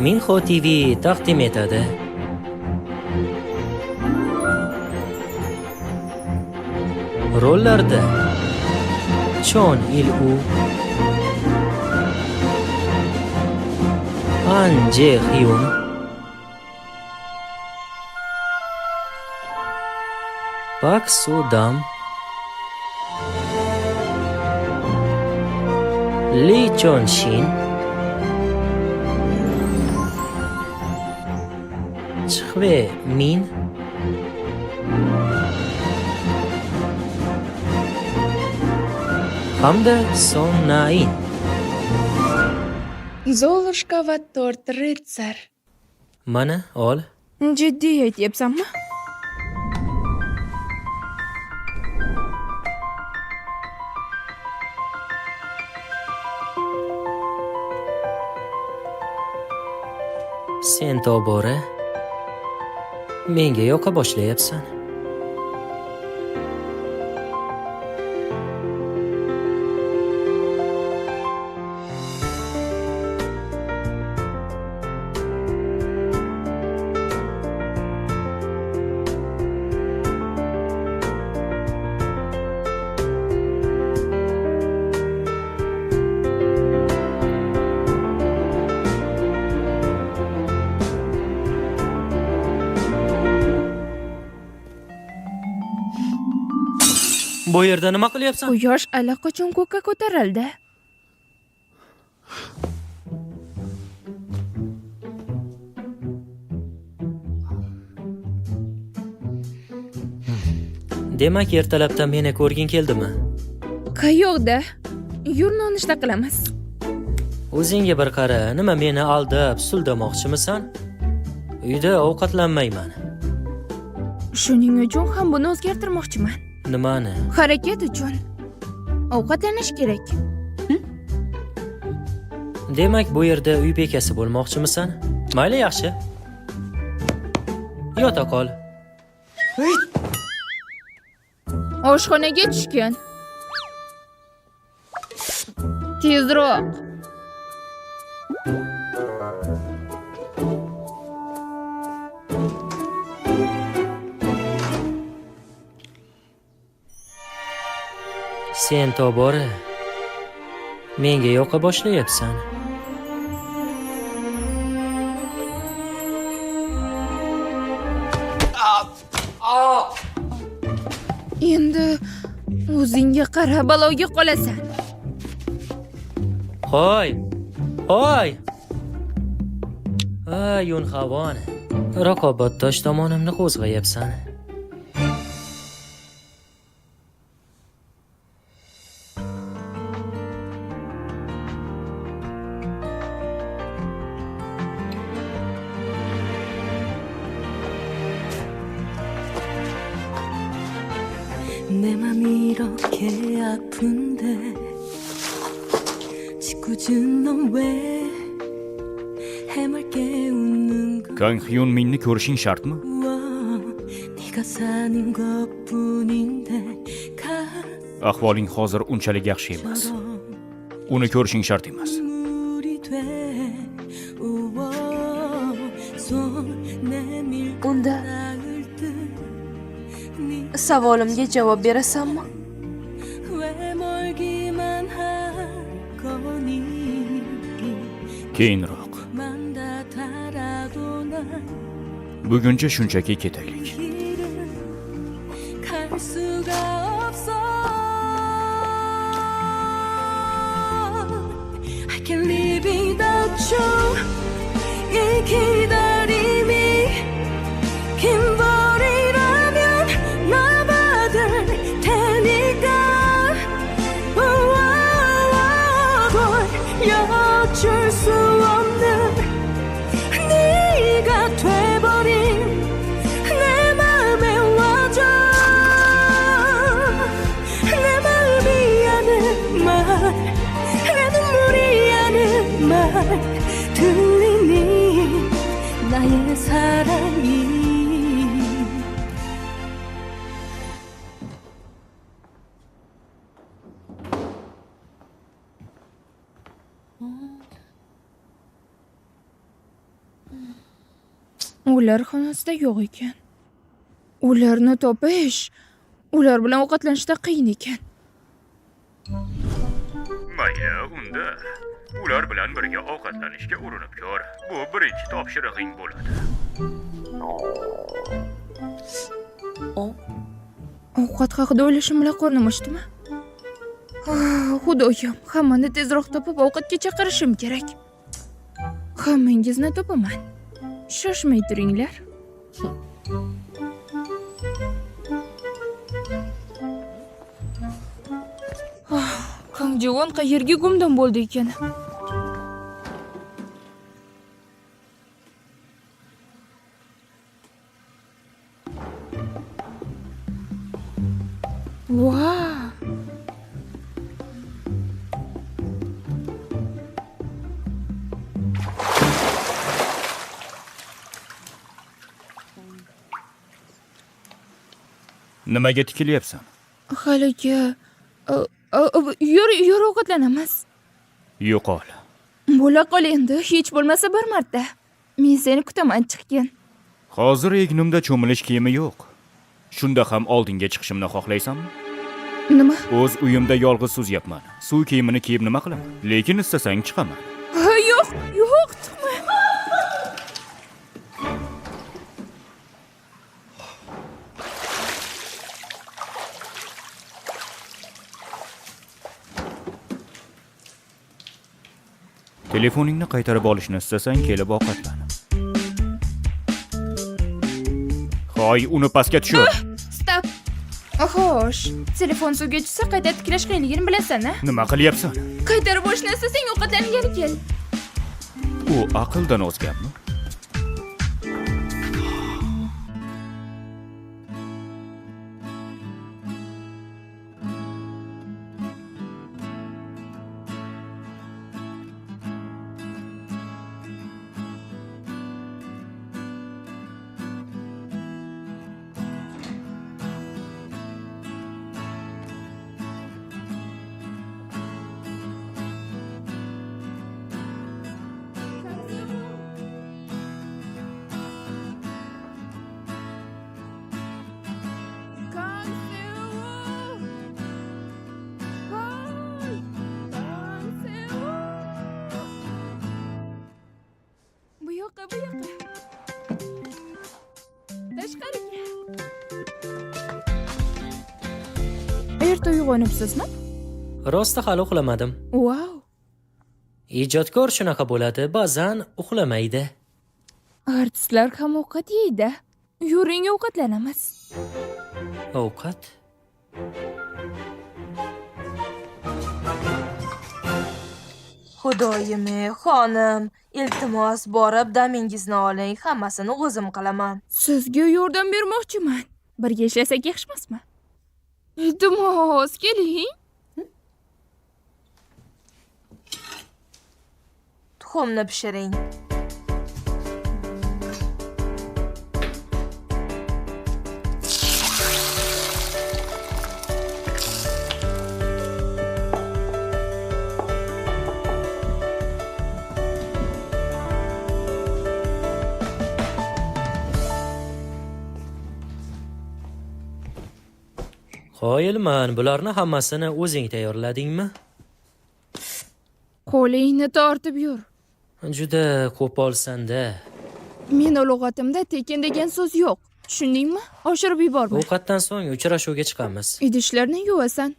Minho TV taqdim etadi. Rollarda Chon Il-u, Han Je-hyun, Park Soo-dam, Lee Chon-shin, Chhwe-min, hamda Son Na-in. Zolushka va 4 ritsar. Mana ol. Jiddiy aytyapsanmi? Sen tobora menga yoqa boshlayapsan. Bu yerda nima qilyapsan? Quyosh allaqachon ko'kka ko'tarildi. Demak, ertalabdan meni ko'rging keldimi? Qayoqda? Yur nonushta qilamiz. O'zingga bir qara, nima meni aldab, suldamoqchimisan? Uyda ovqatlanmayman. Shuning uchun ham buni o'zgartirmoqchiman. Nimani? Harakat uchun. Ovqatlanish kerak. Demak, bu yerda uy bekasi bo'lmoqchimisan? Mayli, yaxshi. Yota qol. Oshxonaga tushgan. Tezroq. Sen tobora menga yoqa boshlayapsan. Endi o'zingga qara, baloga qolasan. Hoy! Hoy! Yun havon. Raqobatdosh tomonimni qo'zg'ayapsan. 내 맘 이렇게 아픈데 짓궂은 넌 왜 해맑게 웃는 Kang Hyun Minni ko'rishing shartmi? 네가 사는 것뿐인데 Ahvoling hozir unchalik yaxshi emas. Uni ko'rishing shart emas. 눈물이 돼 우워 손 내밀고 Unda 닿을 듯네 savolimga javob berasanmi? 왜 멀기만 하거니 Keyinroq. 만다타라도 난 Buguncha shunchaki ketaylik. 길을 갈 수가 없어 I can't live without you 이 기다림이 긴 벌이라면 나 받을 테니까 돌려줄 수 없는 네가 돼버린 내 맘에 와줘 내 마음이 하는 말 내 눈물이 하는 말 들리니 나의 사랑이 Ular xonasida yo'q ekan. Ularni topish, ular bilan ovqatlanishda qiyin ekan. Mayli, unda ular bilan birga ovqatlanishga urinib ko'r. Bu birinchi topshirig'ing bo'ladi. Ovqat haqida o'ylashim bilan qornim ochdimi? Xudoyim, hammani tezroq topib ovqatga chaqirishim kerak. Hammangizni topaman. Shoshmay turinglar. Qamjivon qayerga gumdon bo'ldi ekan? Wow! Nimaga tikilyapsan? Haligi yur ovqatlanamiz. Yo'qol. Bo'la qol endi, hech bo'lmasa bir marta. Men seni kutaman, chiqgin. Hozir egnimda cho'milish kiyimi yo'q. Shunda ham oldinga chiqishimni xohlaysanmi? Nima? O'z uyimda yolg'iz suzyapman. Suv kiyimini kiyib nima qilaman? Lekin istasang chiqaman. Yo'q, chiqma. Telefoningni qaytarib olishni istasang kelib ovqatlan. Hoy, uni pastga tushir. Stop. Xo'sh, telefon suvga tushsa qayta tiklash qiyinligini bilasan-a? Nima qilyapsan? Qaytarib olishni istasang ovqatlangani kel. U aqldan ozganmi? Bu yoqqa. Tashqariga. Erta uyg'onibsizmi? Rosti hali uxlamadim. Wow. Ijodkor shunaqa bo'ladi, ba'zan uxlamaydi. Artistlar ham ovqat yeydi. Yuring ovqatlanamiz. Ovqat? Xudoyim-ey, xonim, iltimos borib damingizni oling, hammasini o'zim qilaman. Sizga yordam bermoqchiman. Birga ishlasak yaxshimasmi? Iltimos, keling. Tuxumni pishiring. Qoyilman, bularni hammasini o'zing tayyorladingmi? Qo'lingni tortib yur. Juda qo'polsan-da. Men lug'atimda tekin degan so'z yo'q. Tushundingmi? Oshirib yuborma. Ovqatdan so'ng uchrashuvga chiqamiz. Idishlarni yuvasan.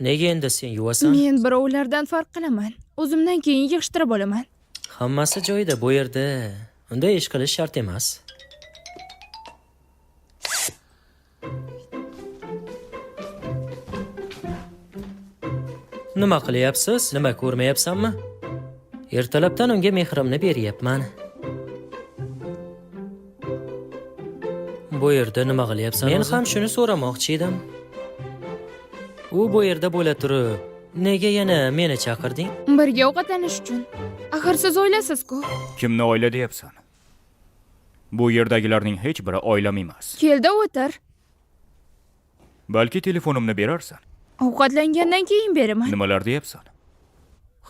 Nega endi sen yuvasan? Men birovlardan farq qilaman. O'zimdan keyin yig'ishtirib olaman. Hammasi joyida bu yerda. Unda ish qilish shart emas. Nima qilyapsiz? Nima ko'rmayapsanmi? Ertalabdan unga mehrimni beryapman. Bu yerda nima qilyapsan? Men ham shuni so'ramoqchi edim. U bu yerda bo'la turib, nega yana meni chaqirding? Birga ovqatlanish uchun. Axir siz oilasiz-ku. Kimni oila deyapsan? Bu yerdagilarning hech biri oilam emas. Kelda o'tir. Balki telefonimni berarsan. Ovqatlangandan keyin beraman. Nimalar deyapsan?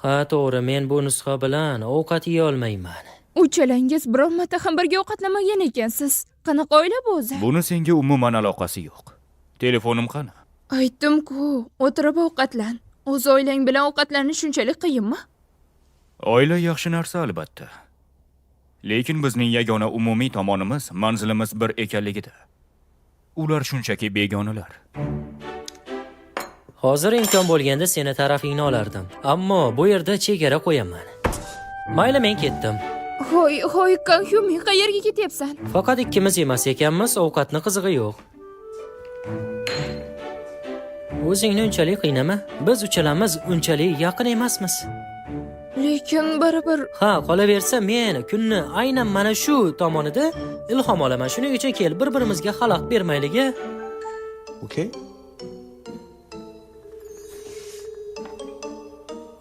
Ha, to'g'ri, men bu nusxa bilan ovqat yeya olmayman. Uchalangiz biror marta ham birga ovqatlamagan ekansiz. Qanaqa oila bu o'zi? Buni senga umuman aloqasi yo'q. Telefonim qani? Aytdim-ku, o'tirib ovqatlan. O'z oilang bilan ovqatlanish shunchalik qiyinmi? Oila yaxshi narsa albatta. Lekin bizning yagona umumiy tomonimiz, manzilimiz bir ekanligida. Ular shunchaki begonalar. Hozir imkon bo'lganda seni tarafingni olardim. Ammo bu yerda chegara qo'yaman. Mayli, men ketdim. Hoy, Kanhyumi, qayerga ketyapsan? Faqat ikkimiz emas ekanmiz, ovqatni qizig'i yo'q. O'zingni unchalik qiynama. Biz uchalamiz unchalik yaqin emasmiz. Lekin baribir Ha, qolaversa men kunni aynan mana shu tomonida ilhom olaman. Shuning uchun kel, bir-birimizga xalaqit bermaylik. Okay.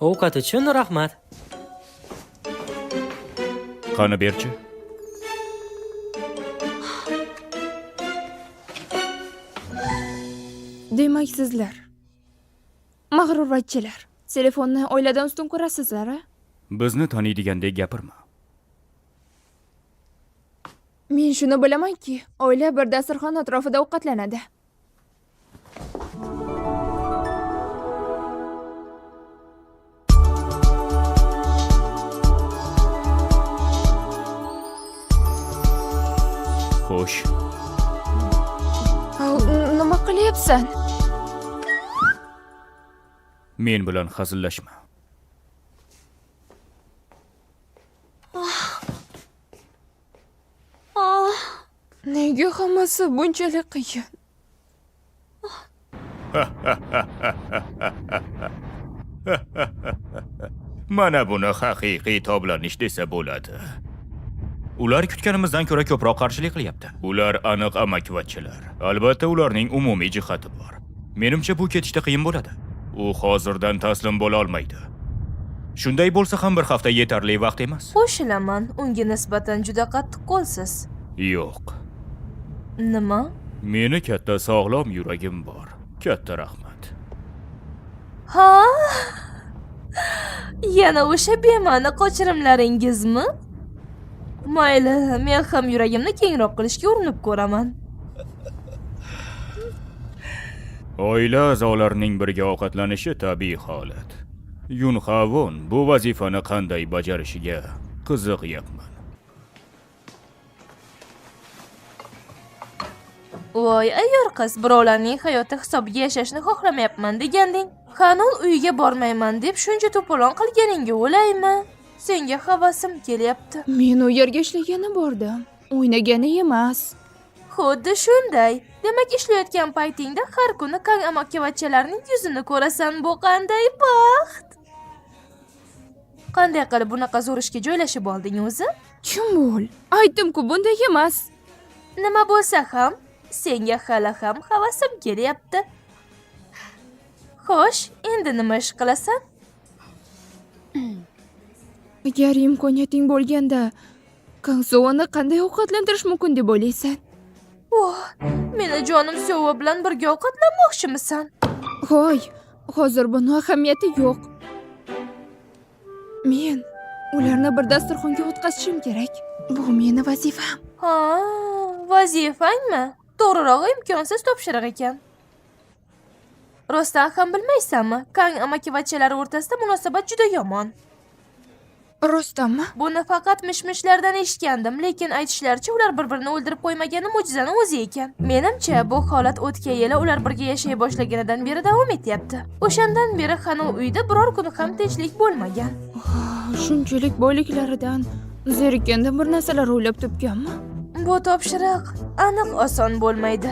Ovqat uchun rahmat. Qani berchi? demak sizlar mag'rurvatchilar. Telefonni oiladan ustun ko'rasizlar-a? Bizni taniydigandek gapirma. Men shuni bilamanki, oila bir dasturxon atrofida ovqatlanadi. Xo'sh. Nima qilyapsan? Men bilan hazillashma. Nega hammasi bunchalik qiyin? Mana buni haqiqiy toblanish desa bo'ladi. Ular kutganimizdan ko'ra ko'proq qarshilik qilyapti. Ular aniq amakivachchalar. Albatta ularning umumiy jihati bor. Menimcha bu ketishda qiyin bo'ladi. U hozirdan taslim bo'la olmaydi. Shunday bo'lsa ham bir hafta yetarli vaqt emas. Qo'shilaman, unga nisbatan juda qattiq qo'lsiz. Yo'q. Nima? Meni katta sog'lom yuragim bor. Katta rahmat. Ha? Yana o'sha bema'ni qochirimlaringizmi? Mayli, men ham yuragimni kengroq qilishga urinib ko'raman. Oila a'zolarining birga ovqatlanishi tabiiy holat. Yunhavon bu vazifani qanday bajarishiga qiziqyapman. Voy, ayyor qiz, birovlarning hayoti hisobiga yashashni xohlamayapman deganding. Qanul uyiga bormayman deb shuncha to'polon qilganingga o'laymi? Senga havasim kelyapti. Men u yerga ishlagani bordim, o'ynagani emas. Xuddi shunday. Demak, ishlayotgan paytingda har kuni Kang amakivachchalarning yuzini ko'rasan, bu qanday baxt. Qanday qilib bunaqa zo'r ishga joylashib olding o'zi? Kim bo'l? Aytdim-ku, bunday emas. Nima bo'lsa ham, senga hali ham havasim kelyapti. Xo'sh, endi nima ish qilasan? Agar imkoniyating bo'lganda, Kangso'ni qanday ovqatlantirish mumkin deb o'ylaysan? Oh, meni jonim Sova bilan birga ovqatlanmoqchimisan? Hoy, hozir buni ahamiyati yo'q. Men ularni bir dasturxonga o'tkazishim kerak. Bu meni vazifam. Ha, vazifangmi? To'g'rirog'i imkonsiz topshiriq ekan. Rostdan ham bilmaysanmi? Kang amakivachchalari o'rtasida munosabat juda yomon. Rostdanmi? Buni faqat mishmishlardan eshitgandim, lekin aytishlaricha ular bir-birini o'ldirib qo'ymagani mo'jizani o'zi ekan. Menimcha, bu holat o'tgan yili ular birga yashay boshlaganidan beri davom etyapti. O'shandan beri Xanu uyda biror kun ham tinchlik bo'lmagan. Shunchalik boyliklaridan zerikkanda bir narsalar o'ylab topganmi? Bu topshiriq aniq oson bo'lmaydi.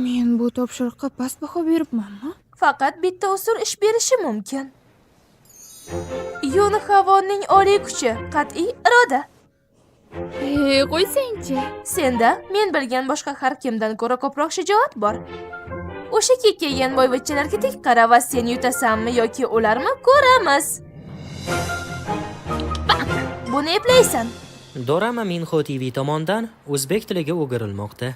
Men bu topshiriqqa past baho beribmanmi? Faqat bitta usul ish berishi mumkin. Yunhavonning oliy kuchi, qat'iy iroda. Qo'ysangchi. Senda men bilgan boshqa har kimdan ko'ra ko'proq shijoat bor. O'sha kekkagan boyvachchalarga tik qara va sen yutasanmi yoki ularmi ko'ramiz. Buni eplaysan. Dorama Minho TV tomonidan o'zbek tiliga o'girilmoqda.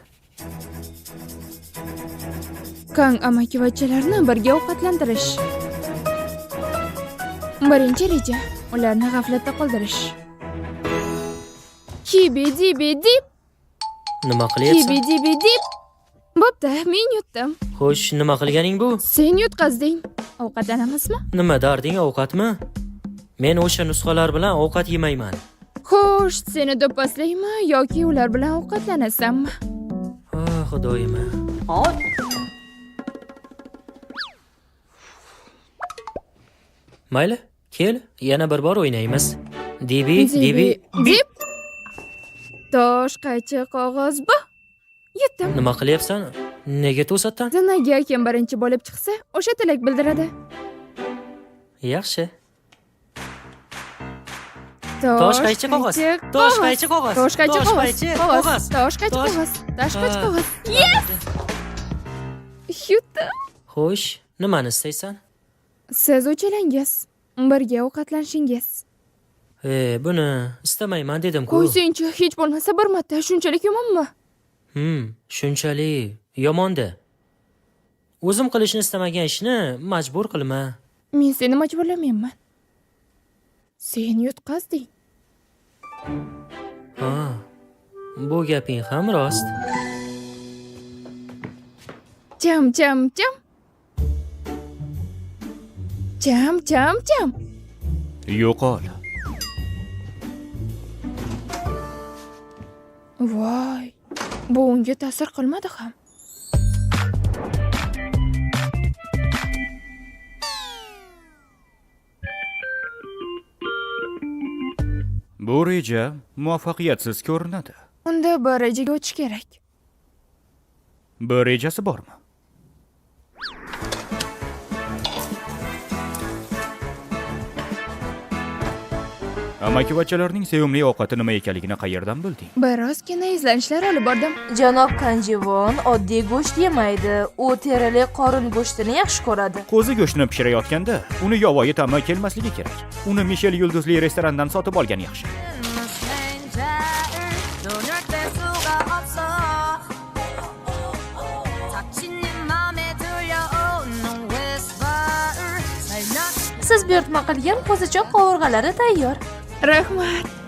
Kang amakivachchalarni birga ovqatlantirish. Birinchi reja, ularni g'aflatda qoldirish. Kibi dibi dip, Nima kibi qilyapsan? dibi dip. Bo'pti, men yutdim. Xo'sh, nima qilganing bu? Sen yutqazding. Ovqatlanamizmi? Nima darding ovqatmi? Men o'sha nusxalar bilan ovqat yemayman. Xo'sh, seni do'pposlaymi yoki ular bilan ovqatlanasanmi? Xudoyim. Mayli, kel, yana bir bor o'ynaymiz. Dibi, dibi. dip. Tosh, qaychi, qog'oz bu. Yutdim. Nima qilyapsan? Nega to'satdan? Zinaga kim birinchi bo'lib chiqsa, o'sha tilak bildiradi. Yaxshi. Tosh, qaychi, qog'oz. Tosh, qaychi, qog'oz. Tosh, qaychi, Tosh, qog'oz. qaychi, Qog'oz. qog'oz. Tosh, qaychi, Tosh. qog'oz. Tosh, qaychi, Ah. qog'oz. Yes! Yutdim. Xo'sh, nimani istaysan? Siz uchalangiz. Birga ovqatlanishingiz. Buni istamayman dedim-ku. Qo'ysingchi, hech bo'lmasa bir marta, shunchalik yomonmi? Shunchalik yomonda. O'zim qilishni istamagan ishni majbur qilma. Men seni majburlamayman. Sen yutqazding. Ha. Bu gaping ham rost. Jam, jam, jam. Jam, jam, jam. Yo'qol. Voy. Bu unga ta'sir qilmadi ham. Bu reja muvaffaqiyatsiz ko'rinadi. Unda bir rejaga o'tish kerak. Bir rejasi bormi? Amakivachchalarning sevimli ovqati nima ekanligini qayerdan bilding? Birozgina izlanishlar olib bordim. Janob Kanjivon oddiy go'sht yemaydi. U terili qorin go'shtini yaxshi ko'radi. Qo'zi go'shtini pishirayotganda uni yovvoyi ta'mi kelmasligi kerak. Uni Mishel yulduzli restorandan sotib olgan yaxshi. Siz buyurtma qilgan qo'zichoq qovurg'alari tayyor. Rahmat.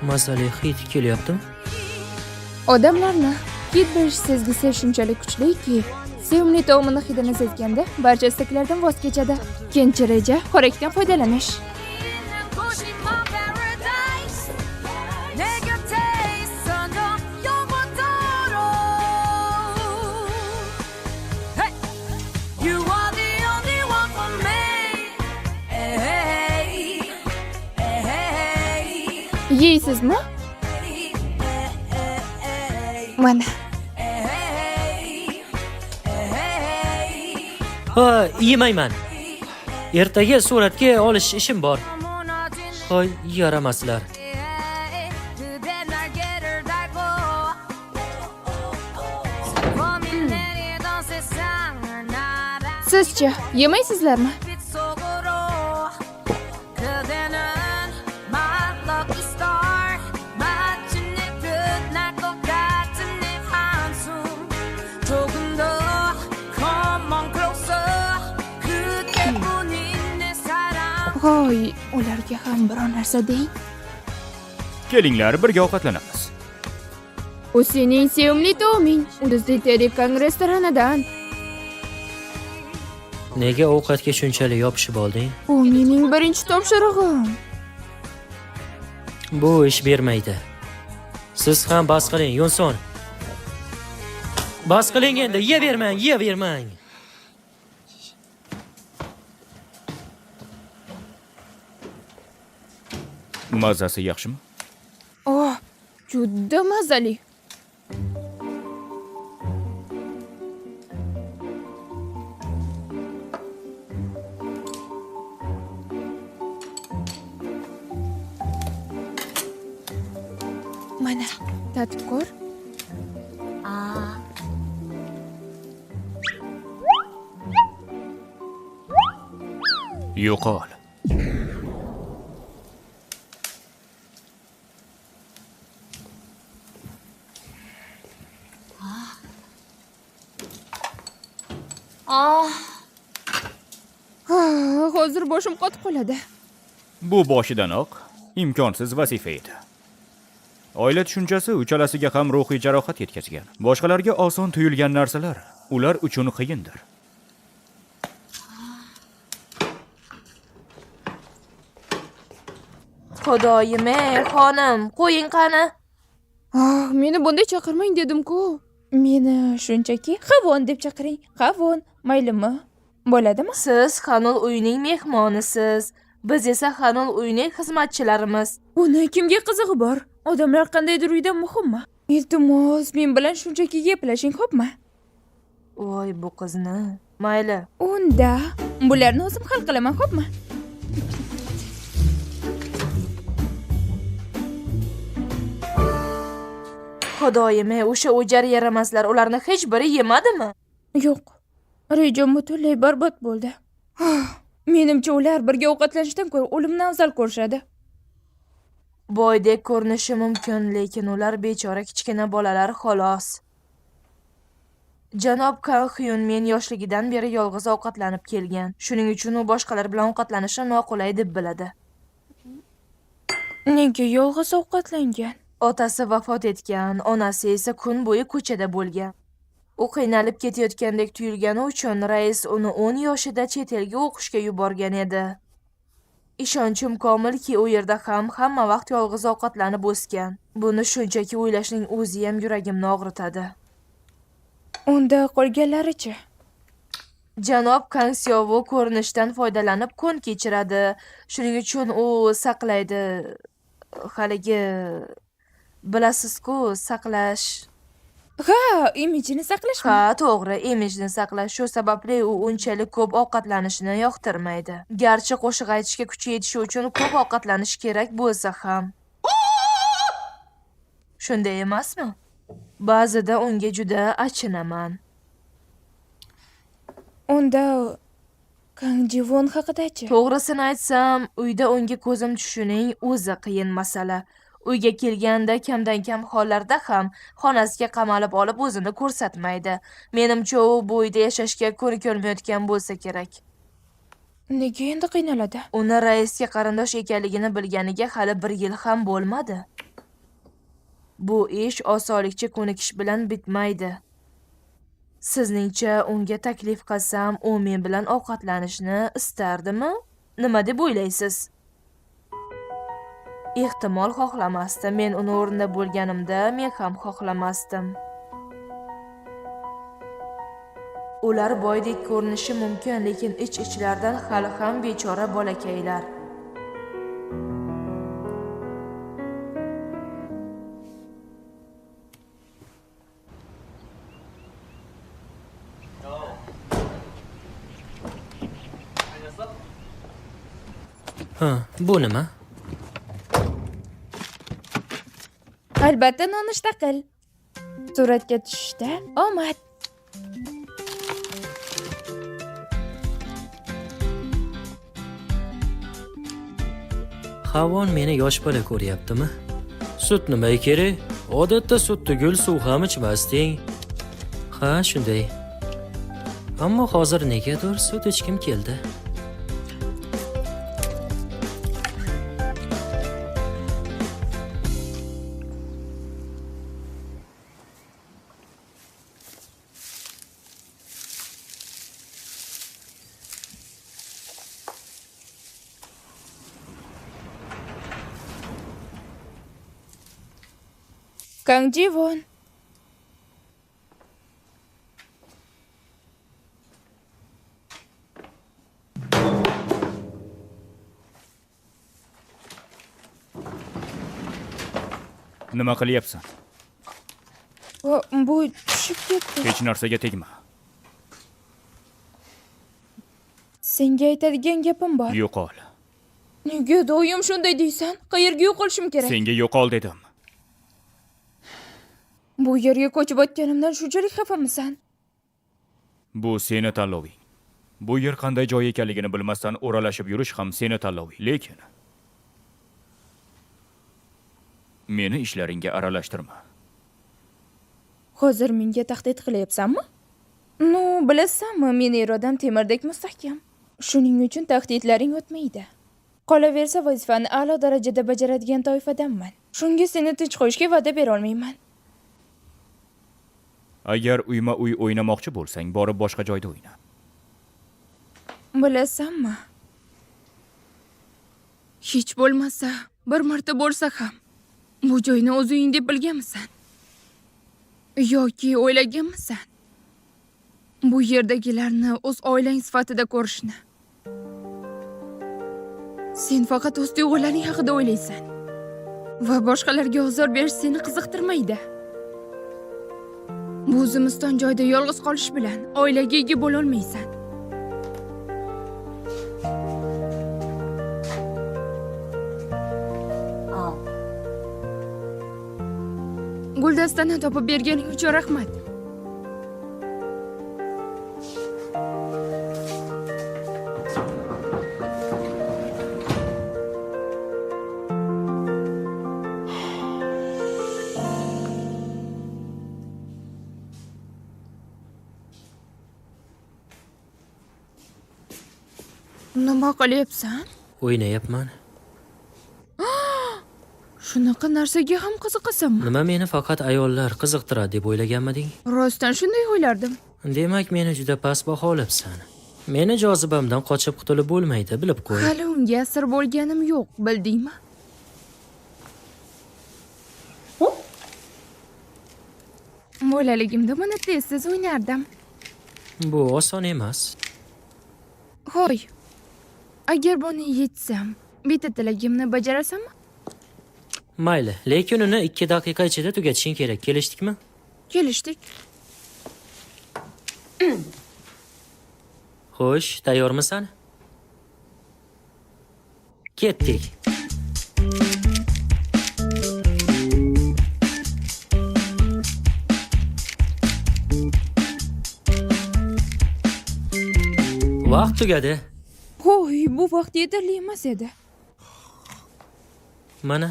Mazali hid kelyaptimi? Odamlarni hid berish sezgisi shunchalik kuchliki, sevimli taomini hidini sezganda barcha istaklardan voz kechadi. Ikkinchi reja xo'rakdan foydalanish. Yeysizmi? Mana. Ha, yemayman. Ertaga suratga olish ishim bor. Hoy, yaramaslar. Sizchi, yemaysizlarmi? Voy, ularga ham biror narsa deng. Kelinglar, birga ovqatlanamiz. U sening sevimli taoming, Ulduzli Teddy restoranidan. Nega ovqatga shunchalik yopishib olding? Bu mening birinchi topshirig'im. Bu ish bermaydi. Siz ham bas qiling, Yunson. Bas qiling endi, yeyavermang. Mazasi yaxshimi? Oh, juda mazali. Mana, tatib ko'r. Yo'qol. Hozir boshim qotib qoladi. Bu boshidanoq imkonsiz vazifa edi. Oila tushunchasi uchalasiga ham ruhiy jarohat yetkazgan. Boshqalarga oson tuyulgan narsalar ular uchun qiyindir. Xudoyim-ey, xonim, qo'ying qani. Meni bunday chaqirmang dedim-ku. Meni shunchaki Havon deb chaqiring. Havon, maylimi? Bo'ladimi? Siz Xanul uyining mehmonisiz. Biz esa Xanul uyining xizmatchilarimiz. Uni kimga qizig'i bor? Odamlar qandaydir uyda muhimmi? Iltimos, men bilan shunchaki gaplashing, xo'pmi? Voy bu qizni. Mayli. Unda bularni o'zim hal qilaman, xo'pmi? Xudoyim-ey, o'sha o'jar yaramaslar ularni hech biri yemadimi? Yo'q. Rejam butunlay barbod bo'ldi. Menimcha ular birga ovqatlanishdan ko'ra o'limni afzal ko'rishadi. Boydek ko'rinishi mumkin, lekin ular bechora kichkina bolalar xolos. Janob Kan Hyun men yoshligidan beri yolg'iz ovqatlanib kelgan. Shuning uchun u boshqalar bilan ovqatlanishi noqulay deb biladi. Nega yolg'iz ovqatlangan? Otasi vafot etgan, onasi esa kun bo'yi ko'chada bo'lgan. U qiynalib ketayotgandek tuyulgani uchun rais uni 10 yoshida chet elga o'qishga yuborgan edi. Ishonchim komilki, u yerda ham hamma vaqt yolg'iz ovqatlanib o'sgan. Buni shunchaki o'ylashning o'zi ham yuragimni og'ritadi. Unda qolganlarichi? Janob Kang Syovu ko'rinishdan foydalanib kun kechiradi. Shuning uchun u saqlaydi. Haligi bilasiz-ku, saqlash. Ha, imijini saqlashmi? Ha, to'g'ri, imijni saqlash. Shu sababli u unchalik ko'p ovqatlanishni yoqtirmaydi. Garchi qo'shiq aytishga kuchi yetishi uchun ko'p ovqatlanish kerak bo'lsa ham. Shunday emasmi? Ba'zida unga juda achinaman. Unda Kang Jivon haqida-chi? To'g'risini aytsam, uyda unga ko'zim tushishining o'zi qiyin masala. Uyga kelganda kamdan kam hollarda ham xonasiga qamalib olib o'zini ko'rsatmaydi. Menimcha u bu uyda yashashga ko'nikolmayotgan bo'lsa kerak. Nega endi qiynaladi? Uni raisga qarindosh ekanligini bilganiga hali 1 yil ham bo'lmadi. Bu ish osonlikcha ko'nikish bilan bitmaydi. Sizningcha unga taklif qilsam, u men bilan ovqatlanishni istardimi? Nima deb o'ylaysiz? Ehtimol xohlamasdi. Men uni o'rnida bo'lganimda men ham xohlamasdim. Ular boydek ko'rinishi mumkin, lekin ich-ichlaridan hali ham bechora bolakaylar. Ha, bu nima? Albatta nonushta qil. Suratga tushishda omad. Havon meni yosh bola ko'ryaptimi? Sut nima kerak? Odatda sut tugul suv ham ichmasding. Ha, shunday. Ammo hozir negadir sut ichkim keldi. Kang Jivon. Nima qilyapsan? Bu tushib ketdi. Hech narsaga tegma. Senga aytadigan gapim bor. Bu yerga ko'chib o'tganimdan shunchalik xafamisan? Bu seni tanloving. Bu yer qanday joy ekanligini bilmasdan o'ralashib yurish ham seni tanloving. Lekin meni ishlaringga aralashtirma. Hozir menga tahdid qilyapsanmi? No, bilasanmi, meni irodam temirdek mustahkam. Shuning uchun tahdidlaring o'tmaydi. Qolaversa, vazifani a'lo darajada bajaradigan toifadanman. Shunga seni tinch qo'yishga va'da bera olmayman. Agar uyma-uy o'ynamoqchi bo'lsang, borib boshqa joyda o'yna. Bilasanmi? Hech bo'lmasa, bir marta bo'lsa ham bu joyni o'z uying deb bilganmisan? Yoki o'ylaganmisan? Bu yerdagilarni o'z oilang sifatida ko'rishni. Sen faqat o'z tuyg'ularing haqida o'ylaysan va boshqalarga ozor berish seni qiziqtirmaydi. Bu zimiston joyda yolg'iz qolish bilan oilaga ega bo'la olmaysan. Guldastani topib berganing uchun rahmat. Nima qilyapsan? O'ynayapman. Shunaqa narsaga ham qiziqasanmi? Nima meni faqat ayollar qiziqtiradi deb o'ylaganmiding? Rostdan shunday o'ylardim. Demak, meni juda past baholabsan. Meni jozibamdan qochib qutulib bo'lmaydi, bilib qo'y. Hali unga asir bo'lganim yo'q, bildingmi? Bolaligimda buni tez o'ynardim. Bu oson emas. Hoy. Agar buni yetsam, bitta tilagimni bajarasanmi? Mayli, lekin uni 2 daqiqa ichida tugatishing kerak. Kelishdikmi? Kelishdik. Xo'sh, tayyormisan? Ketdik. Vaqt tugadi. Hoy, bu vaqt yetarli emas edi. Mana.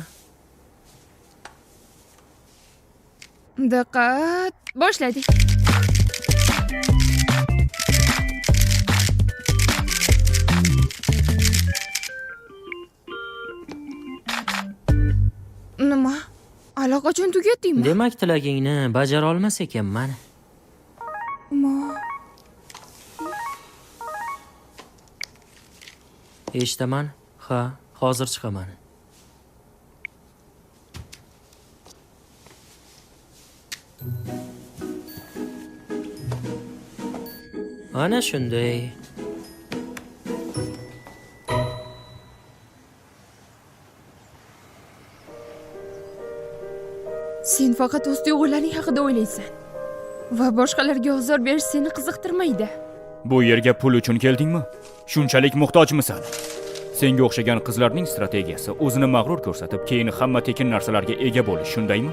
Diqqat, boshladik. Nima? Allaqachon tugatdingmi? Demak, tilagingni bajara olmas ekanman. Eshitaman. Ha, hozir chiqaman. Ana shunday. Sen faqat o'z tuyg'ularing haqida o'ylaysan va boshqalarga ozor berish seni qiziqtirmaydi. Bu yerga pul uchun keldingmi? Shunchalik muhtojmisan? Senga o'xshagan qizlarning strategiyasi o'zini mag'rur ko'rsatib, keyin hamma tekin narsalarga ega bo'lish, shundaymi?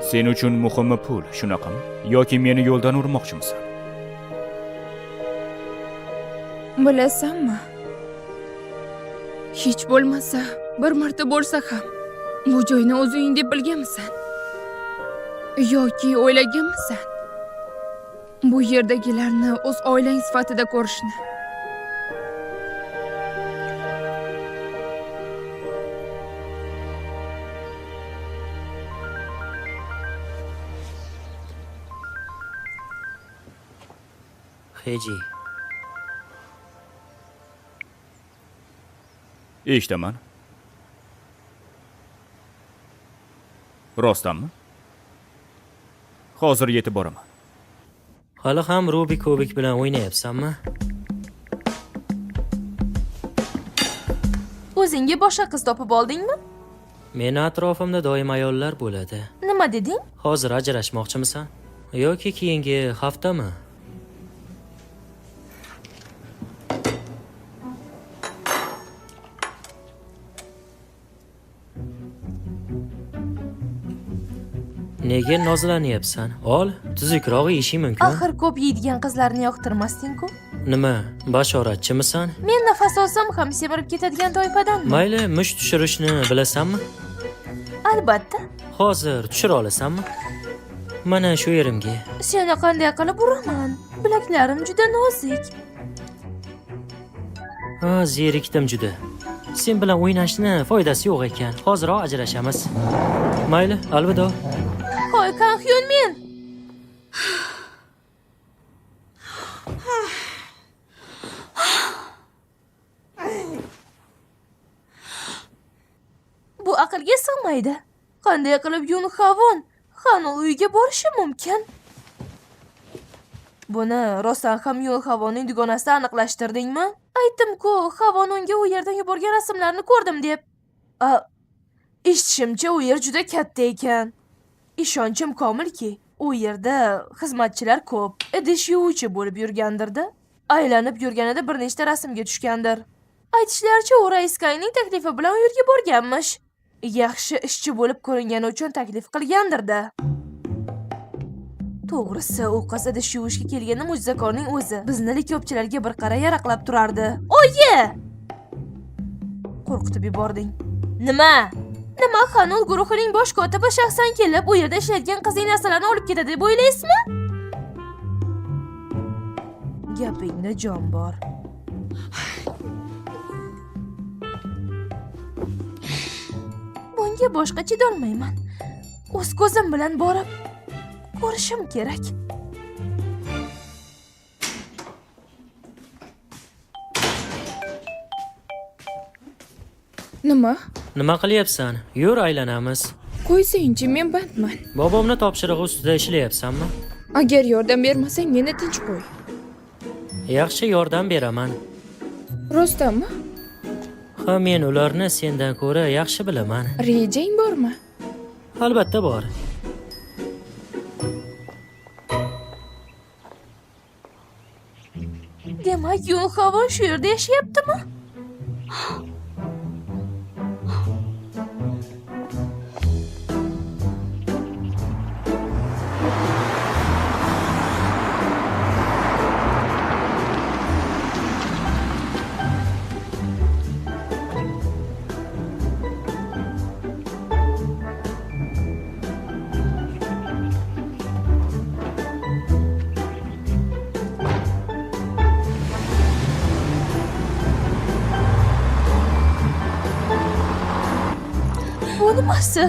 Sen uchun muhimi pul, shunaqami? Yoki meni yo'ldan urmoqchimisan? Bilasanmi? Hech bo'lmasa, bir marta bo'lsa ham bu joyni o'z uying deb bilganmisan? Yoki o'ylaganmisan? Bu yerdagilarni o'z oilang sifatida ko'rishni. Heji. Eshitaman. Rostdanmi? Hozir yetib boraman. Hali ham Rubik kubik bilan o'ynayapsanmi? O'zingga boshqa qiz topib oldingmi? Meni atrofimda doim ayollar bo'ladi. Nima deding? Hozir ajrashmoqchimisan? Yoki keyingi haftami? Nega nozlanyapsan? Ol, tuzukroq yeyishing mumkin. Axir ko'p yeydigan qizlarni yoqtirmasding-ku. Nima, bashoratchimisan? Men nafas olsam ham semirib ketadigan toifadanman. Mayli, musht tushirishni bilasanmi? Albatta. Hozir tushira olasanmi? Mana shu yerimga. Seni qanday qilib uraman? Bilaklarim juda nozik. Ha, zerikdim juda. Sen bilan o'ynashni foydasi yo'q ekan. Hozirroq ajrashamiz. Mayli, alvido. Hoy, Kan Hyun Min. Bu aqlga sig'maydi. Qanday qilib Yun Havon Xanu uyiga borishi mumkin? Buni rostdan ham Yun Havonning dugonasida aniqlashtirdingmi? Aytdim-ku, Havon unga u yerdan yuborgan rasmlarni ko'rdim deb. Eshitishimcha, u yer juda katta ekan. Ishonchim komilki, u yerda xizmatchilar ko'p. Idish yuvuvchi bo'lib yurgandirda. Aylanib yurganida bir nechta rasmga tushgandir. Aytishlaricha, u Rais Kayning taklifi bilan u yerga borganmish. Yaxshi ishchi bo'lib ko'ringani uchun taklif qilgandir-da. To'g'risi, u qiz idish yuvishga kelganda mo'jizakorning o'zi bizni likopchilarga bir qara yaraqlab turardi. Oyi! Qo'rqitib yubording. Nima Xanul guruhining bosh kotibi shaxsan kelib u yerda ishlaydigan qizning narsalarni olib ketadi deb o'ylaysizmi? Gapingda jon bor. Bunga boshqa chidolmayman. O'z ko'zim bilan borib ko'rishim kerak. Nima qilyapsan? Yur, aylanamiz. Qo'ysangchi, men bandman. Bobomni topshirig'i ustida ishlayapsanmi? Agar yordam bermasang, meni tinch qo'y. Yaxshi, yordam beraman. Rostdanmi? Ha, men ularni sendan ko'ra yaxshi bilaman. Rejang bormi? Albatta bor. Demak, Yun Havon shu yerda yashayaptimi? Bu nimasi?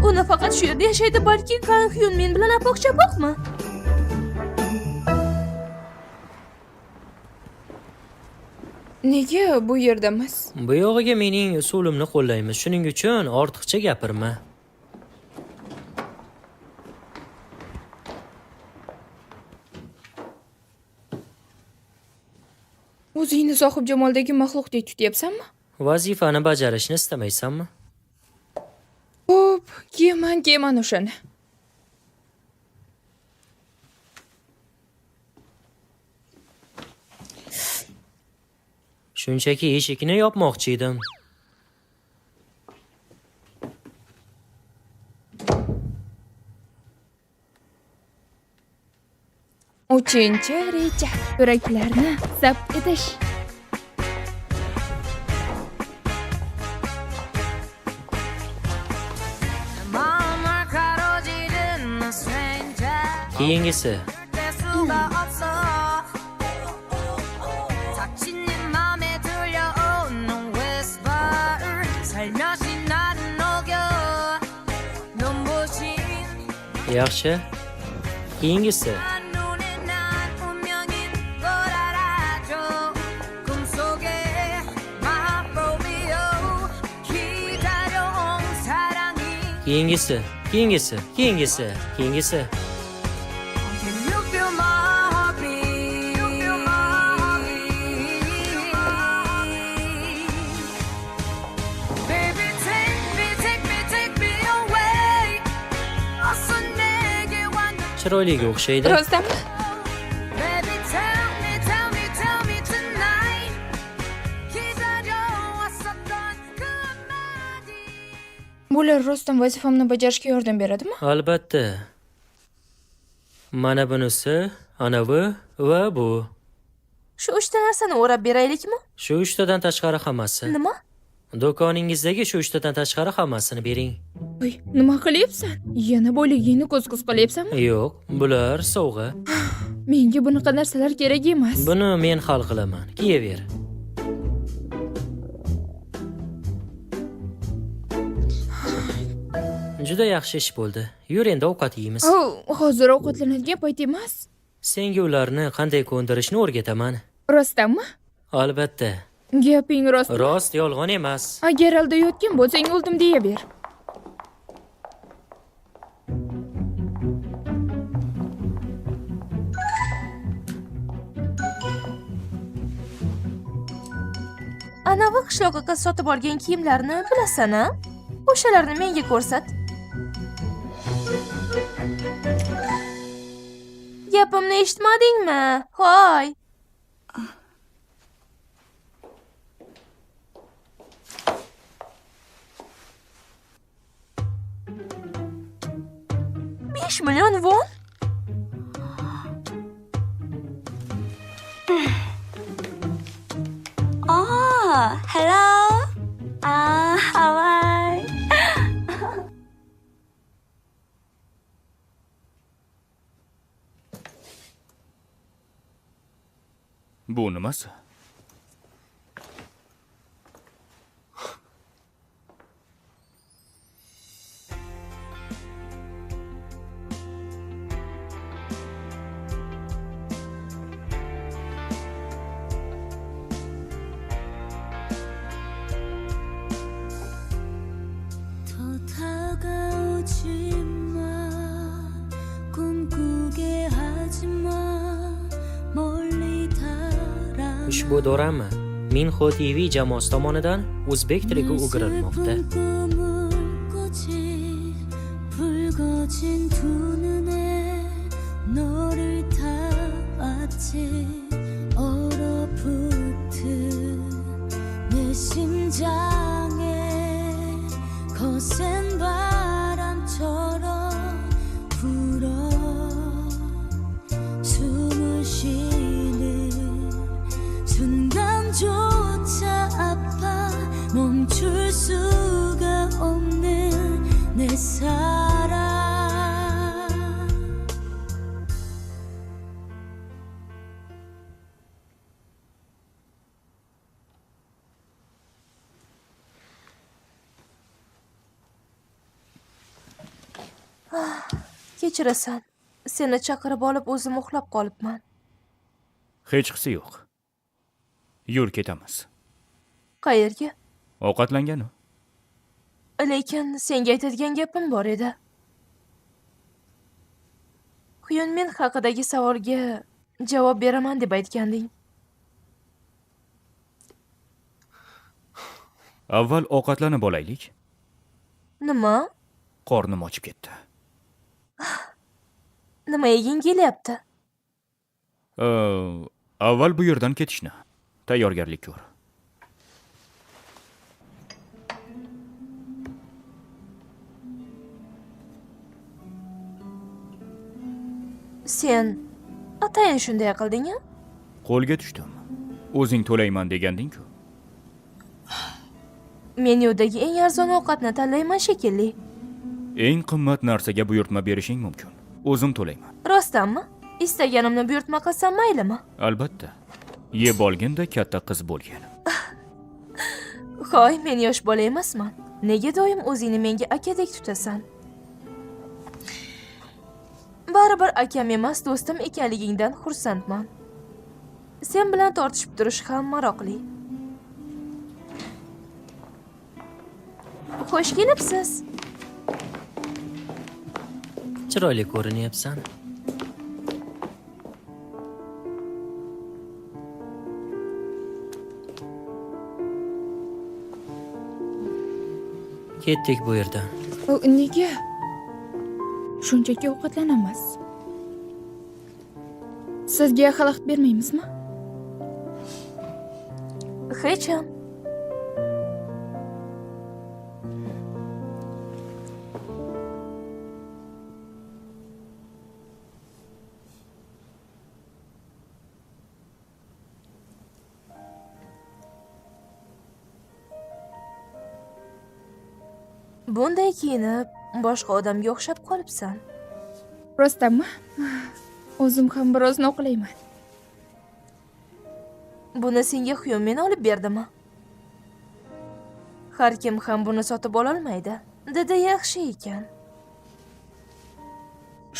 U nafaqat shu yerda yashaydi, balki Kan Hyun Min bilan apoq-chapoqmi? Nega bu yerdamiz? Bu yog'iga mening usulimni qo'llaymiz. Shuning uchun ortiqcha gapirma. O'zingni sohib jamoldagi maxluqdek tutyapsanmi? Vazifani bajarishni istamaysanmi? Xo'p, kiyman o'shani. Shunchaki eshikni yopmoqchi edim. Uchinchi reja. Yuraklarni zabt etish. Keyingisi. Yaxshi. Keyingisi. Keyingisi. Chiroyliga o'xshaydi. Rostdanmi? Bular rostdan vazifamni bajarishga yordam beradimi? Albatta. Mana bunisi, anavi va bu. Shu 3 ta narsani o'rab beraylikmi? Shu 3 tadan tashqari hammasi. Nima? Do'koningizdagi shu 3 tadan tashqari hammasini bering. Voy, nima qilyapsan? Yana boyligingni ko'z-ko'z qilyapsanmi? Yo'q, bular sovg'a. Menga bunaqa narsalar kerak emas. Buni men hal qilaman. Kiyaver. Juda yaxshi ish bo'ldi. Yur endi ovqat yeymiz. Hozir ovqatlanadigan payt emas. Senga ularni qanday ko'ndirishni o'rgataman. Rostdanmi? Albatta. Gaping rost. Rost, yolg'on emas. Agar aldayotgan bo'lsang o'ldim deya ber. Anavi qishloqqa sotib olgan kiyimlarni bilasan-a? O'shalarni menga ko'rsat. Gapimni eshitmadingmi? Hoy. $5 million won? Oh, hello. How are you? Bu nimasi? 더 다가오지 마 꿈꾸게 하지 마 멀리 달아 Ushbu dorami Minho TV jamoasi tomonidan o'zbek tiliga o'girilmoqda. 꿈을 꾸지 붉어진 두 눈에 너를 닿았지 얼어붙은 내 심장에 거센 바람처럼 불어 숨을 쉬는 순간조차 아파 멈출 수가 없는 내 사랑 Kechirasan. Seni chaqirib olib o'zim uxlab qolibman. Hechqisi yo'q. Yur ketamiz. Qayerga? Ovqatlanganu. Lekin senga aytadigan gapim bor edi. Hyunmin haqidagi savolga javob beraman deb aytganding. Avval ovqatlanib olaylik. Nima? Qornim ochib ketdi. Nima yeging kelyapti? Avval bu yerdan ketishni tayyorgarlik ko'r. Sen atayin shunday qilding-a? Qo'lga tushdim. O'zing to'layman deganding-ku. Menyudagi eng arzon ovqatni tanlayman shekilli. Eng qimmat narsaga buyurtma berishing mumkin. O'zim to'layman. Rostdanmi? Istaganimni buyurtma qilsam maylimi? Albatta. Yeb olganda katta qiz bo'lgan. Hoy, men yosh bola emasman. Nega doim o'zingni menga akadek tutasan? Baribir akam emas, do'stim ekanligingdan xursandman. Sen bilan tortishib turish ham maroqli. Xush kelibsiz. Chiroyli ko'rinyapsan. Ketdik bu yerdan. Nega? Shunchaki ovqatlanamiz. Sizga xalaqit bermaymizmi? Hech ham. Bunday kiyinib, boshqa odamga o'xshab qolibsan. Rostdanmi? O'zim ham biroz noqulayman. Buni senga Hyun men olib berdimi? Har kim ham buni sotib ola olmaydi. Didi yaxshi ekan.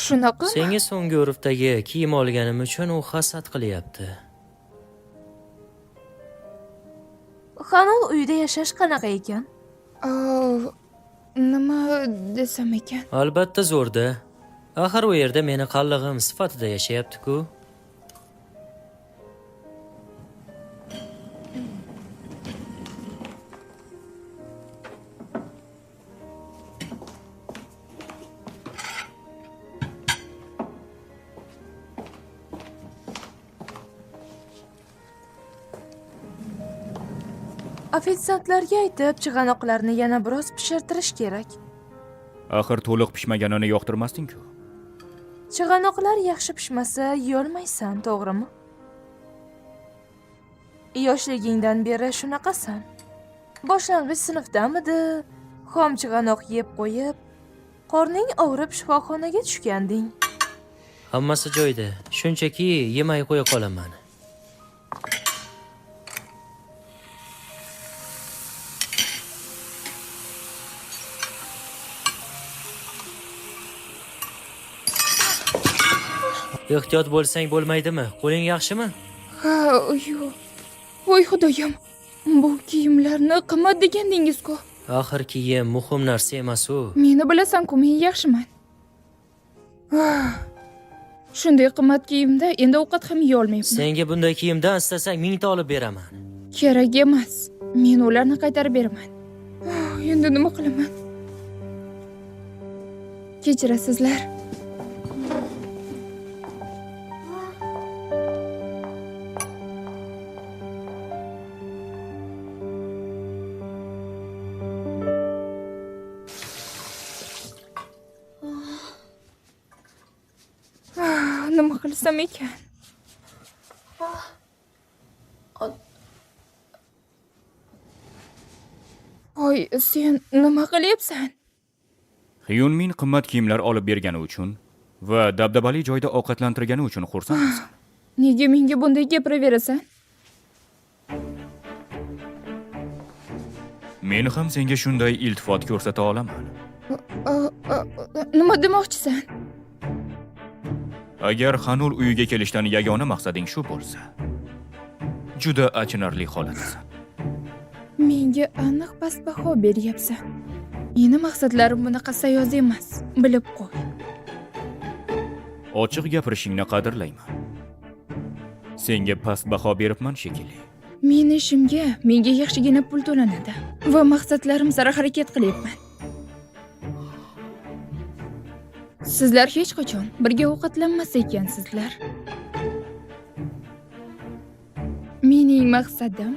Shunaqa? Senga so'nggi urfdagi kiyim olganim uchun u hasad qilyapti. Xanul uyda yashash qanaqa ekan? Nima desam ekan? Albatta zo'rda. Axir u yerda meni qallig'im sifatida yashayapti-ku. Ofitsiantlarga aytib, chig'anoqlarni yana biroz pishirtirish kerak. Axir to'liq pishmaganini yoqtirmasding-ku. Chig'anoqlar yaxshi pishmasa, yeyolmaysan, to'g'rimi? Yoshligingdan beri shunaqasan. Boshlang'ich sinfdamidi, xom chig'anoq yeb qo'yib, qorning og'rib shifoxonaga tushganding. Hammasi joyida. Shunchaki yemay qo'ya qolaman. Ehtiyot bo'lsang bo'lmaydimi? Qo'ling yaxshimi? Ha, yo'q. Voy xudoyim. Bu kiyimlarni qimmat degandingiz-ku. Axir kiyim muhim narsa emas-u. Meni bilasan-ku, men yaxshiman. Shunday qimmat kiyimda endi ovqat ham yeya olmayman. Senga bunday kiyimdan istasang 1000 ta olib beraman. Kerak emas. Men ularni qaytarib beraman. Endi nima qilaman? Kechirasizlar. Nima qilsam ekan? Hoy, sen nima qilyapsan? Hyun Min qimmat kiyimlar olib bergani uchun va dabdabali joyda ovqatlantirgani uchun xursandmisan. Nega menga bunday gapiraverasan? Men ham senga shunday iltifot ko'rsata olaman. Nima demoqchisan? Agar Xanul uyiga kelishdan yagona maqsading shu bo'lsa, juda achinarli holatsan. Menga aniq past baho beryapsan. Meni maqsadlarim bunaqa sayoz emas, bilib qo'y. Ochiq gapirishingni qadrlayman. Senga past baho beribman shekilli. Meni ishimga menga yaxshigina pul to'lanadi va maqsadlarim sari harakat qilyapman. Sizlar hech qachon birga ovqatlanmas ekansizlar. Mening maqsadim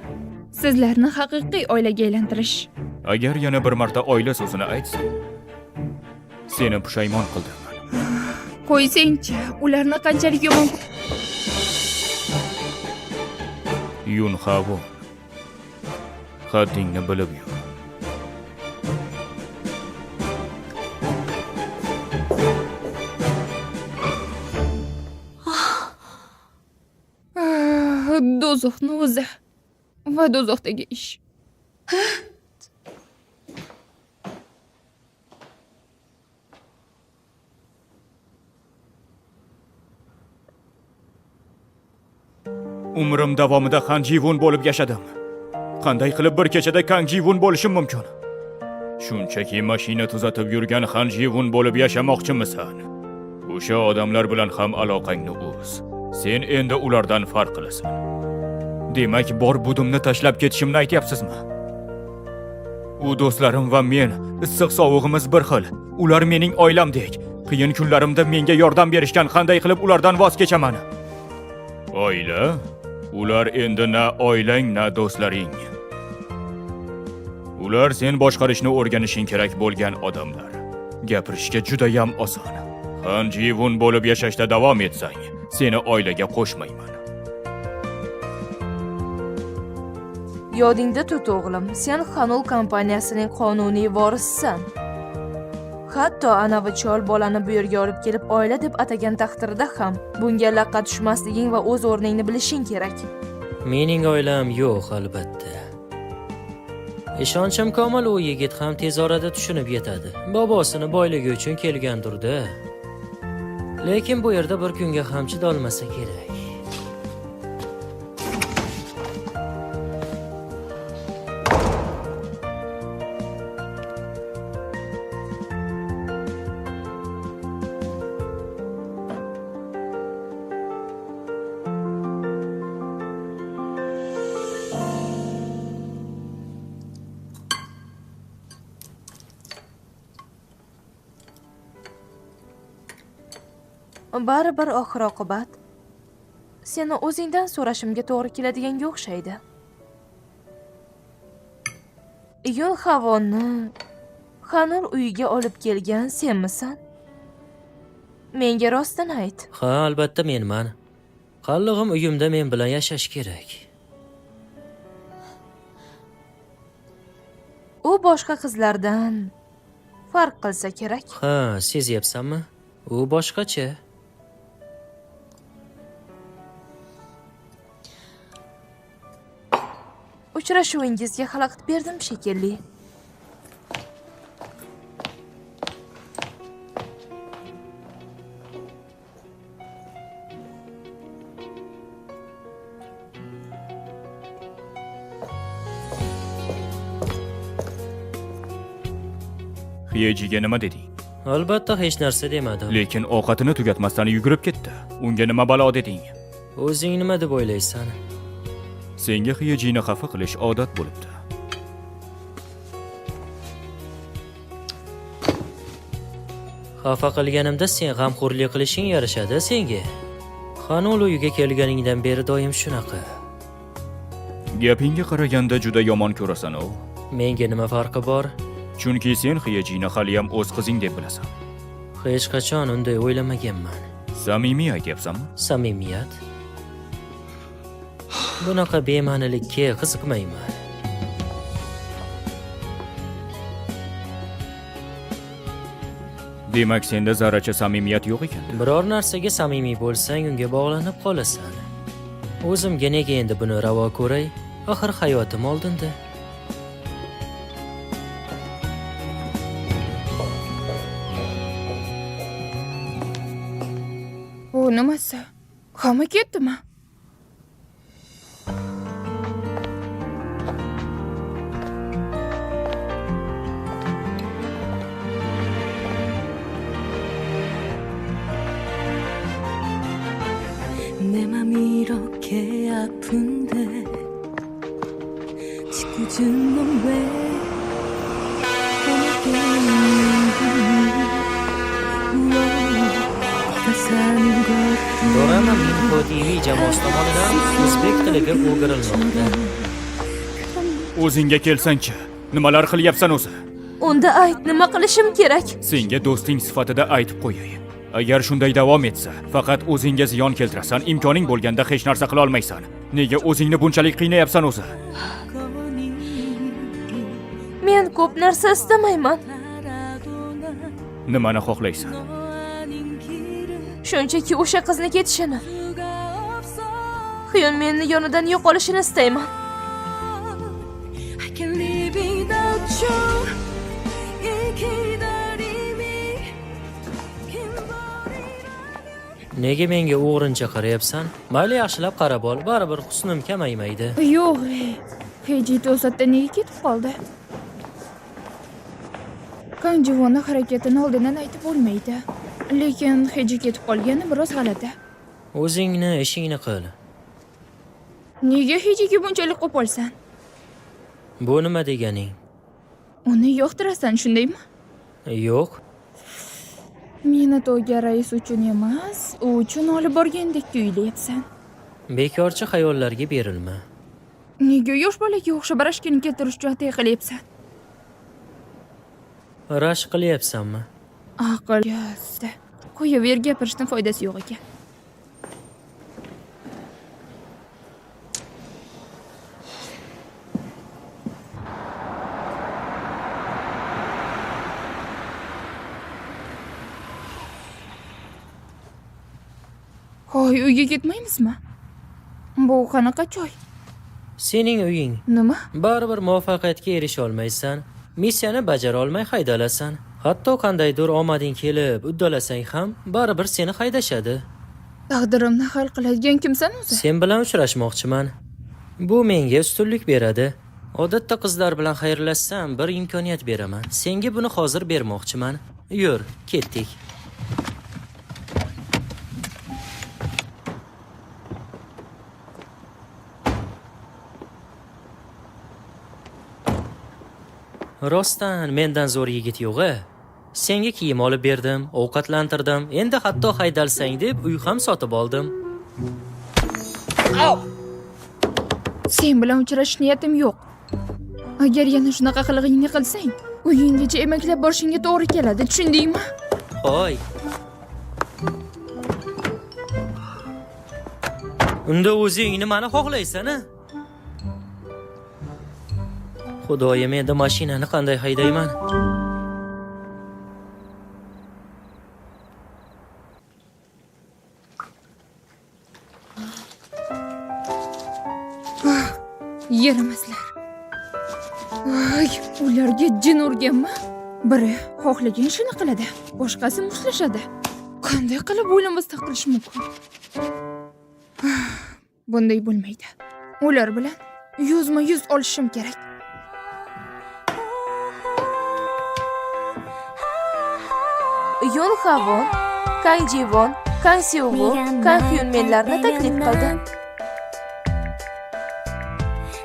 sizlarni haqiqiy oilaga aylantirish. Agar yana bir marta oila so'zini aytsang, seni pushaymon qildirman. Qo'ysangchi, ularni qanchalik yomon Yun Havo. Haddingni bilib yur. do'zaxni o'zi va do'zaxdagi ish. Umrim davomida Han Ji-won bo'lib yashadim. Qanday qilib bir kechada Kang Ji-won bo'lishim mumkin? Shunchaki mashina tuzatib yurgan Han Ji-won bo'lib yashamoqchimisan? O'sha odamlar bilan ham aloqangni uz. Sen endi ulardan farq qilasan. Demak, bor budimni tashlab ketishimni aytyapsizmi? U do'stlarim va men, issiq sovug'imiz bir xil. Ular mening oilamdek. Qiyin kunlarimda menga yordam berishgan, qanday qilib ulardan voz kechaman? Oila? Ular endi na oilang, na do'stlaring. Ular sen boshqarishni o'rganishing kerak bo'lgan odamlar. Gapirishga juda ham oson. Han Ji-won bo'lib yashashda davom etsang, seni oilaga qo'shmayman. Yodingda tut o'g'lim, sen Xanul kompaniyasining qonuniy vorisisan. Hatto anavi chol bolani bu yerga olib kelib oila deb atagan taqdirda ham bunga laqqa tushmasliging va o'z o'rningni bilishing kerak. Mening oilam yo'q albatta. Ishonchim komil, u yigit ham tez orada tushunib yetadi. Bobosini boyligi uchun kelgandir-da. Lekin bu yerda bir kunga ham chidolmasa kerak. Baribir oxir oqibat seni o'zingdan so'rashimga to'g'ri keladiganga o'xshaydi. Yo'l havoni Xanur uyiga olib kelgan senmisan? Menga rostini ayt. Ha, albatta menman. Qallig'im uyimda men bilan yashash kerak. U boshqa qizlardan farq qilsa kerak. Ha, sezyapsanmi? U boshqacha. Uchrashuvingizga xalaqit berdim shekilli. Xiyejiga nima deding? Albatta hech narsa demadim. Lekin ovqatini tugatmasdan yugurib ketdi. Unga nima balo deding? O'zing nima deb o'ylaysan? Senga Xiyejini xafa qilish odat bo'libdi. Xafa qilganimda sen g'amxo'rlik qilishing yarashadi senga. Xanul uyiga kelganingdan beri doim shunaqa. Gapingga qaraganda juda yomon ko'rasan-ku. Menga nima farqi bor? Chunki sen Xiyejini haliyam o'z qizing deb bilasan. Hech qachon unday o'ylamaganman. Samimiy aytyapsanmi? Samimiyat? Bunaqa bema'nilikka qiziqmayman. Demak, senda zarracha samimiyat yo'q ekan. Biror narsaga samimiy bo'lsang, unga bog'lanib qolasan. O'zimga nega endi buni ravo ko'ray? Axir hayotim oldinda. U nimasi? Hamma ketdimi? 내 맘 이렇게 아픈데 짓궂은 넌왜 네가 사는 것도 Dorama Minho TV jamoasi tomonidan o'zbek tiliga o'girilmoqda. O'zingga kelsang-chi, nimalar qilyapsan o'zi? Unda ayt, nima qilishim kerak? Senga do'sting sifatida aytib qo'yay. Agar shunday davom etsa, faqat o'zingga ziyon keltirasan, imkoning bo'lganda hech narsa qila olmaysan. Nega o'zingni bunchalik qiynayapsan o'zi? Men ko'p narsa istamayman. Nimani xohlaysan? Shunchaki o'sha qizni ketishini. Xiyol meni yonidan yo'qolishini istayman. I can't live without you 이 기다림이 Nega menga o'g'rincha qarayapsan? Mayli, yaxshilab qarab ol, baribir husnim kamaymaydi. Yo'q, Heji to'satdan nega ketib qoldi? Kanjivoni harakatini oldindan aytib bo'lmaydi. Lekin Heji ketib qolgani biroz g'alati. O'zingni ishingni qil. Nega Hejiga bunchalik qo'polsan? Bu nima deganing? Uni yoqtirasan, shundaymi? Yo'q. Meni to'yga rais uchun emas, u uchun olib borgandek tuyulyapsan. Bekorchi xayollarga berilma. Nega yosh bolaga o'xshab rashkini keltirish uchun atay qilyapsan? Rashk qilyapsanmi? Aql yo'q. Qo'yaver, gapirishdan foydasi yo'q ekan. Hoy, uyga ketmaymizmi? Bu qanaqa choy? Sening uying. Nima? Baribir muvaffaqiyatga erisha olmaysan. Missiyani bajara olmay haydalasan. Hatto qandaydir omading kelib, uddalasang ham baribir seni haydashadi. Taqdirimni hal qiladigan kimsan o'zi? Sen bilan uchrashmoqchiman. Bu menga ustunlik beradi. Odatda qizlar bilan xayrlashsam bir imkoniyat beraman. Senga buni hozir bermoqchiman. Yur, ketdik. Rostdan mendan zo'r yigit yo'q-a. Senga kiyim olib berdim, ovqatlantirdim, endi hatto haydalsang deb uy ham sotib oldim. Sen bilan uchrashish niyatim yo'q. Agar yana shunaqa qilig'ingni qilsang, uyinggacha emaklab borishingga to'g'ri keladi, tushundingmi? Hoy. Unda o'zing nimani xohlaysan-a? Xudoyim, endi mashinani qanday haydayman? Yaramaslar. Voy, ularga jin urganmi? Biri xohlagan ishini qiladi, boshqasi mushtlashadi. Qanday qilib o'ylamasdan qilish mumkin? Bunday bo'lmaydi. Ular bilan yuzma-yuz olishim kerak. Yon Havon, Kang Jivon, Kang Seogu, Kang Hyunmenlarni taklif qildi.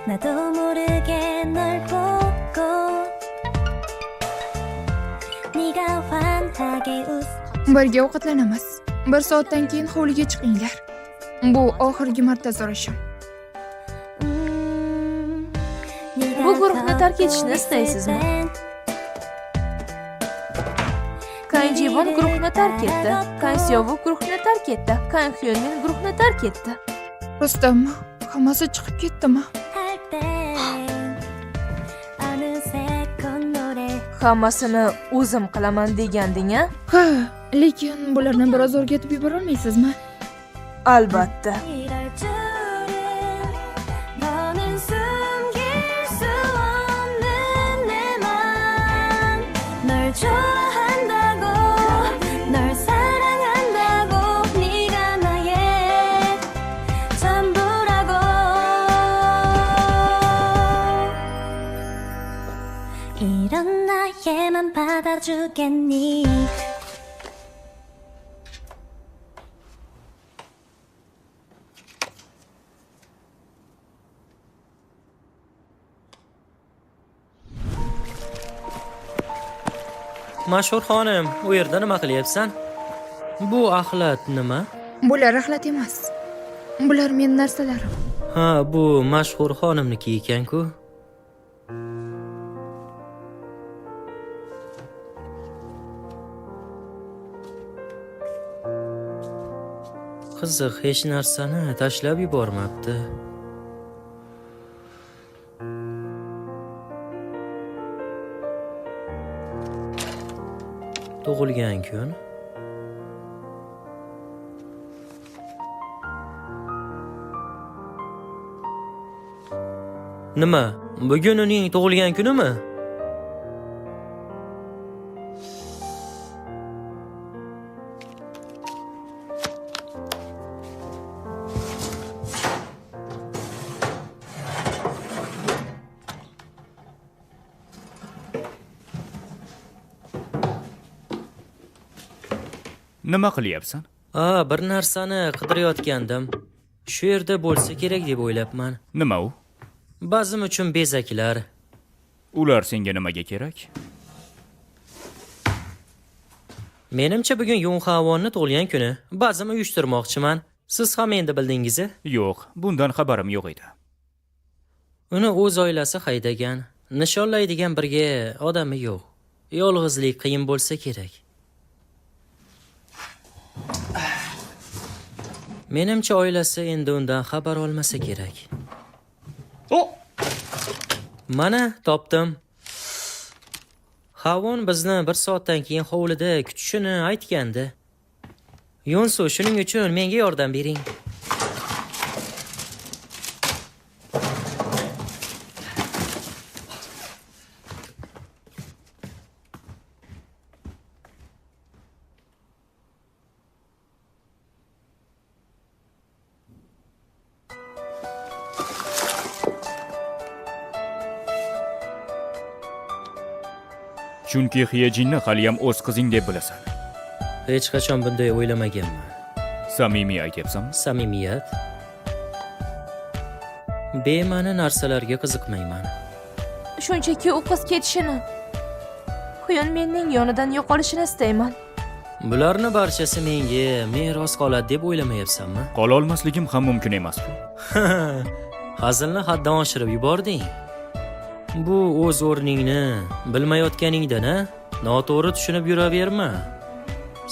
나도 모르게 널 보고 네가 환하게 웃 Birga ovqatlanamiz. 1 soatdan keyin hovliga chiqinglar. Bu oxirgi marta so'rashim. Bu guruhni tark etishni istaysizmi? Kang Jivon guruhni tark etdi. Kang Seogu guruhni tark etdi. Kang Hyunmin guruhni tark etdi. Rostdanmi? Hammasi chiqib ketdimi? Hammasini o'zim qilaman deganding-a? Ha, lekin bularni biroz o'rgatib yubora olmaysizmi? Albatta. 이럴 줄은 더는 숨길 수 없는 내맘 널 좋아한다고 널 사랑한다고 네가 나의 전부라고 이런 나에만 받아주겠니 Mashhur xonim, u yerda nima qilyapsan? Bu axlat nima? Bular axlat emas. Bular men narsalarim. Ha, bu mashhur xonimniki ekan-ku. Qiziq, hech narsani tashlab yubormabdi. Tug'ilgan kun. Nima? Bugun uning tug'ilgan kunimi? Nima qilyapsan? Bir narsani qidirayotgandim. Shu yerda bo'lsa kerak deb o'ylabman. Nima u? Ba'zim uchun bezaklar. Ular senga nimaga kerak? Menimcha bugun Yunxavonni tug'ilgan kuni. Ba'zim uyushtirmoqchiman. Siz ham endi bildingiz? Yo'q, bundan xabarim yo'q edi. Uni o'z oilasi haydagan. Nishonlaydigan birga odami yo'q. Yolg'izlik qiyin bo'lsa kerak. Menimcha oilasi endi undan xabar olmasa kerak. Mana topdim. Havon bizni 1 soatdan keyin hovlida kutishini aytgandi. Yonsu, shuning uchun menga yordam bering. Chunki Xiyejinni haliyam o'z qizing deb bilasan. Hech qachon bunday o'ylamaganman. Samimiy aytyapsanmi? Samimiyat. Bema'ni narsalarga qiziqmayman. Shunchaki u qiz ketishini, Xuyun menning yonidan yo'qolishini istayman. Bularni barchasi menga meros qoladi deb o'ylamayapsanmi? Qola olmasligim ham mumkin emas-ku. Hazilni haddan oshirib yubording. Bu o'z o'rningni bilmayotganingdan, noto'g'ri tushunib yuraverma.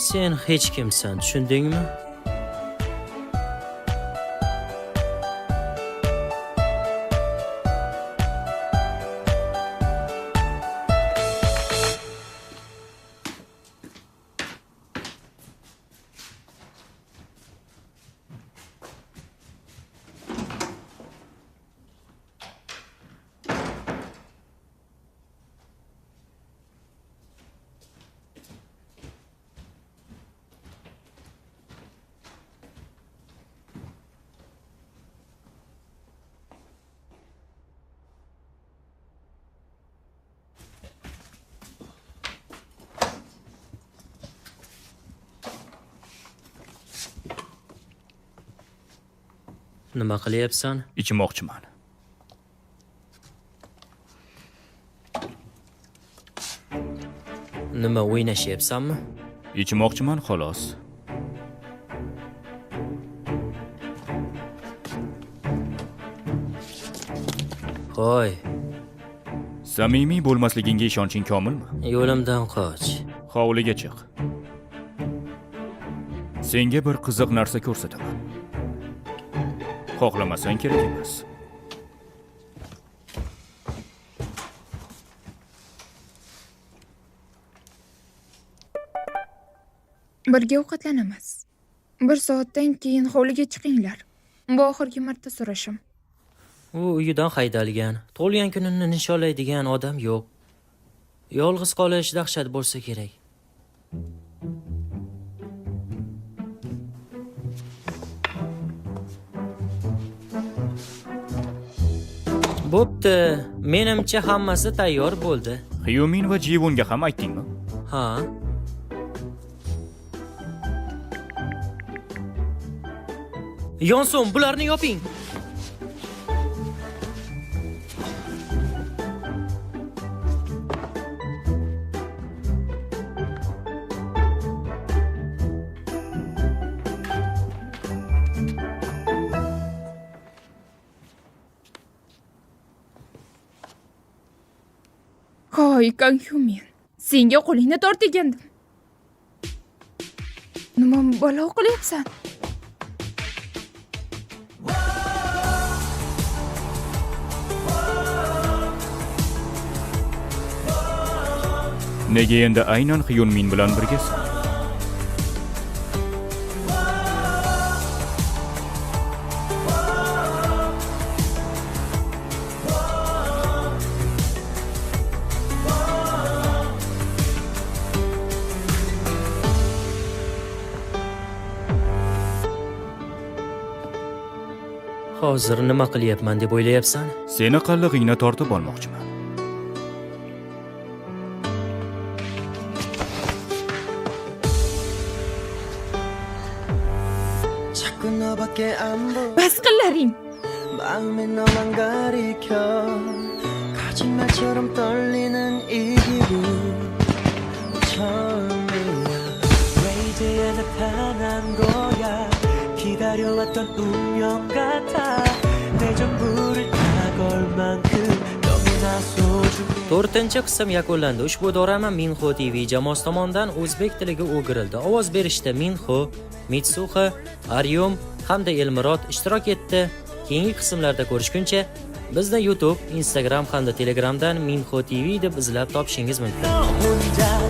Sen hech kimsan, tushundingmi? Nima qilyapsan? Ichmoqchiman. Nima o'ynashyapsanmi? Ichmoqchiman xolos. Qo'y, Samimiy bo'lmasligingga ishonching komilmi? yo'limdan qoch. Hovliga chiq. Senga bir qiziq narsa ko'rsataman. Xohlamasang kerak emas. Birga ovqatlanamiz. 1 soatdan keyin hovliga chiqinglar. Bu oxirgi marta so'rashim. U uyidan haydalgan, tug'ilgan kunini nishonlaydigan odam yo'q. Yolg'iz qolish dahshat bo'lsa kerak. Bo'pti, menimcha hammasi tayyor bo'ldi. Xiyumin va Jivunga ham aytdingmi? Ha. Yonson, bularni yoping. Hoy, Kanghyumin. Senga qo'lingni tortgandim. Nima balo qilyapsan? Nega endi aynan Xiyunmin bilan birgasan? Hozir nima qilyapman deb o'ylayapsan? Seni qallig'ingni tortib olmoqchiman. 자꾸 너밖에 안 보여 Bas qillaring. 마음에 너만 가리켜 거짓말처럼 떨리는 이 기분 처음이야 왜 이제야 나타난 거야 기다려왔던 운명 같아 내 전부를 다 걸 만큼 너무나 소중해 4-qism yakunlandi. Ushbu dorama Minho TV jamoasi tomonidan o'zbek tiliga o'girildi. Ovoz berishda Minho, Mitsuha, Aryom hamda Elmurod ishtirok etdi. Keyingi qismlarda ko'rishguncha bizni YouTube, Instagram hamda Telegramdan Minho TV deb izlab topishingiz mumkin. 너 혼자